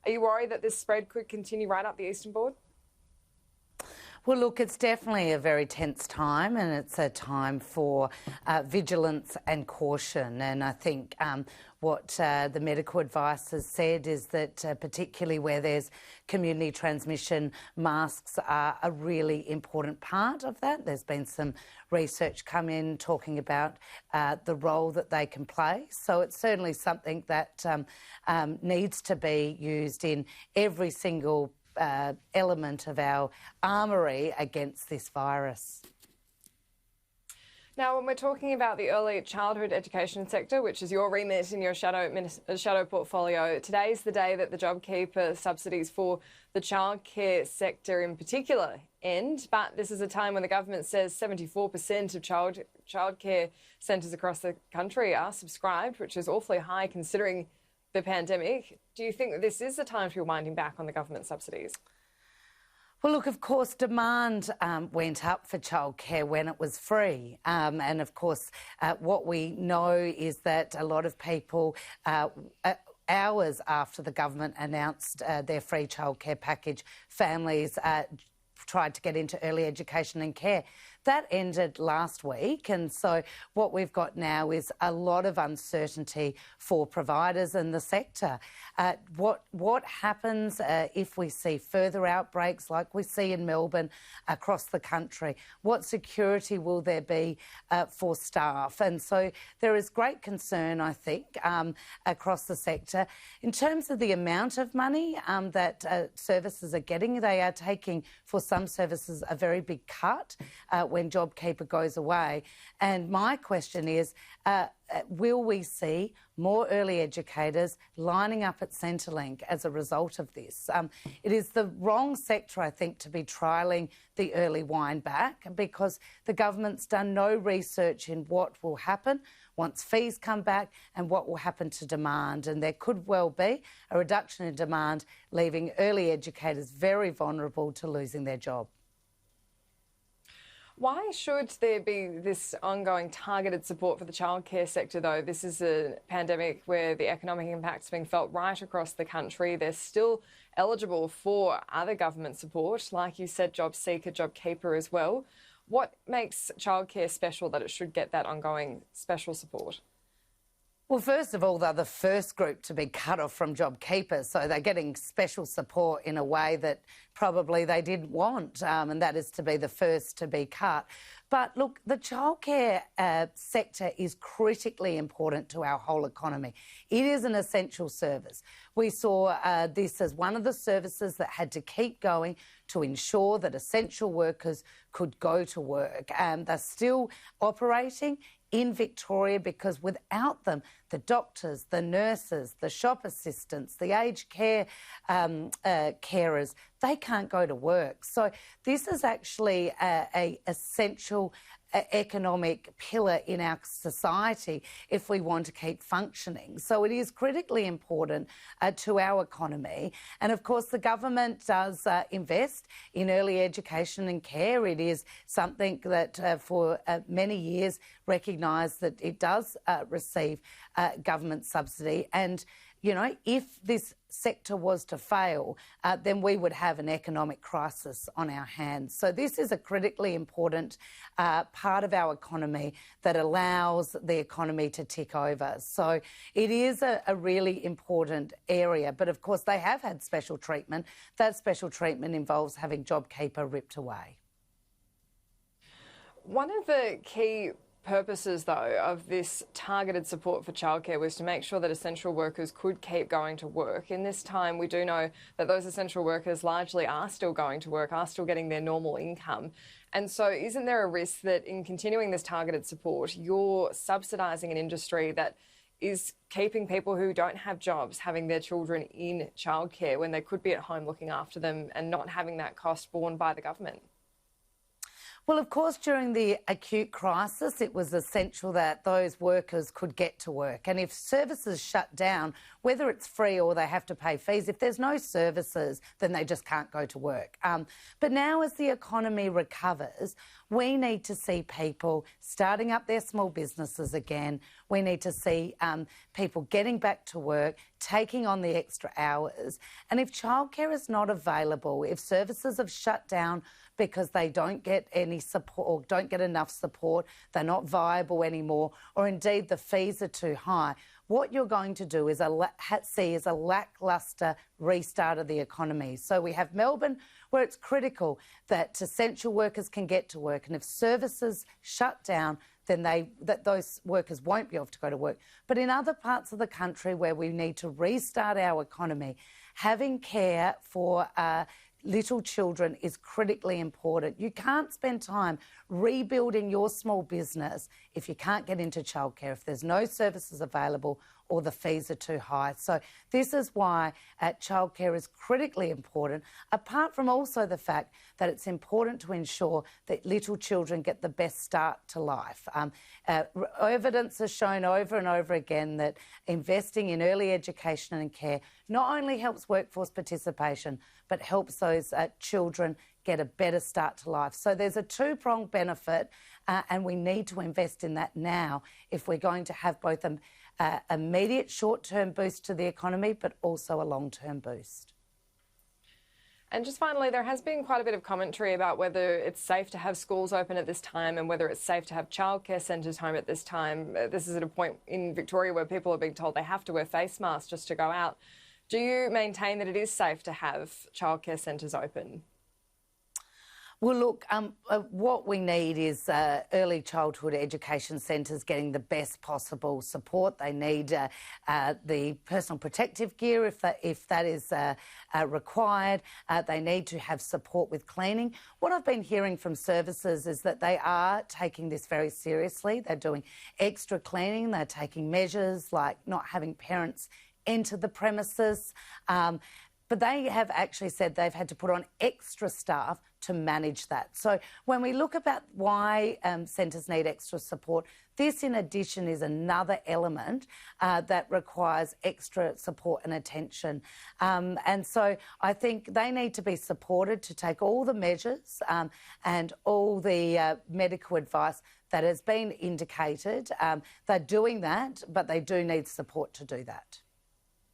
Are you worried that this spread could continue right up the eastern board? Well, look, it's definitely a very tense time, and it's a time for vigilance and caution. And I think what the medical advice has said is that particularly where there's community transmission, masks are a really important part of that. There's been some research come in talking about the role that they can play. So it's certainly something that needs to be used in every single element of our armoury against this virus. Now, when we're talking about the early childhood education sector, which is your remit in your shadow portfolio, today's the day that the JobKeeper subsidies for the childcare sector in particular end. But this is a time when the government says 74% of childcare centres across the country are subscribed, which is awfully high considering the pandemic. Do you think that this is the time to be winding back on the government subsidies? Well, look, of course, demand went up for childcare when it was free. And, of course, what we know is that a lot of people, hours after the government announced their free childcare package, families tried to get into early education and care. That ended last week, and so what we've got now is a lot of uncertainty for providers in the sector. What happens if we see further outbreaks like we see in Melbourne across the country? What security will there be for staff? And so there is great concern, I think, across the sector. In terms of the amount of money that services are getting, they are taking, for some services, a very big cut when JobKeeper goes away. And my question is, will we see more early educators lining up at Centrelink as a result of this? It is the wrong sector, I think, to be trialling the early wind back, because the government's done no research in what will happen once fees come back and what will happen to demand. And there could well be a reduction in demand, leaving early educators very vulnerable to losing their job. Why should there be this ongoing targeted support for the childcare sector, though? This is a pandemic where the economic impact's being felt right across the country. They're still eligible for other government support, like you said, JobSeeker, JobKeeper as well. What makes childcare special that it should get that ongoing special support? Well, first of all, they're the first group to be cut off from JobKeeper, so they're getting special support in a way that probably they didn't want, and that is to be the first to be cut. But look, the childcare sector is critically important to our whole economy. It is an essential service. We saw this as one of the services that had to keep going to ensure that essential workers could go to work. They're still operating in Victoria because without them, the doctors, the nurses, the shop assistants, the aged care carers, they can't go to work. So this is actually an essential economic pillar in our society if we want to keep functioning. So it is critically important to our economy. And of course, the government does invest in early education and care. It is something that for many years recognised that it does receive government subsidy. And you know, if this sector was to fail, then we would have an economic crisis on our hands. So this is a critically important part of our economy that allows the economy to tick over. So it is a really important area. But of course, they have had special treatment. That special treatment involves having JobKeeper ripped away. One of the key purposes, though, of this targeted support for childcare was to make sure that essential workers could keep going to work. In this time, we do know that those essential workers largely are still going to work, are still getting their normal income. And so isn't there a risk that in continuing this targeted support, you're subsidising an industry that is keeping people who don't have jobs having their children in childcare when they could be at home looking after them and not having that cost borne by the government? Well, of course, during the acute crisis, it was essential that those workers could get to work. And if services shut down, whether it's free or they have to pay fees, if there's no services, then they just can't go to work. But now as the economy recovers, We need to see people starting up their small businesses again. We need to see people getting back to work, taking on the extra hours. And if childcare is not available, if services have shut down because they don't get any support or don't get enough support, they're not viable anymore, or indeed the fees are too high, what you're going to do is see a lacklustre restart of the economy. So we have Melbourne, where it's critical that essential workers can get to work, and if services shut down, then those workers won't be able to go to work. But in other parts of the country where we need to restart our economy, having care for little children is critically important. You can't spend time rebuilding your small business if you can't get into childcare, if there's no services available or the fees are too high. So this is why childcare is critically important, apart from also the fact that it's important to ensure that little children get the best start to life. Evidence has shown over and over again that investing in early education and care not only helps workforce participation, but helps those children get a better start to life. So there's a two-pronged benefit, and we need to invest in that now if we're going to have both an immediate short-term boost to the economy, but also a long-term boost. And just finally, there has been quite a bit of commentary about whether it's safe to have schools open at this time and whether it's safe to have childcare centres home at this time. This is at a point in Victoria where people are being told they have to wear face masks just to go out. Do you maintain that it is safe to have childcare centres open? Well, look, what we need is early childhood education centres getting the best possible support. They need the personal protective gear if that is required. They need to have support with cleaning. What I've been hearing from services is that they are taking this very seriously. They're doing extra cleaning. They're taking measures like not having parents enter the premises. But they have actually said they've had to put on extra staff to manage that. So when we look about why centres need extra support, this in addition is another element that requires extra support and attention. And so I think they need to be supported to take all the measures and all the medical advice that has been indicated. They're doing that, but they do need support to do that.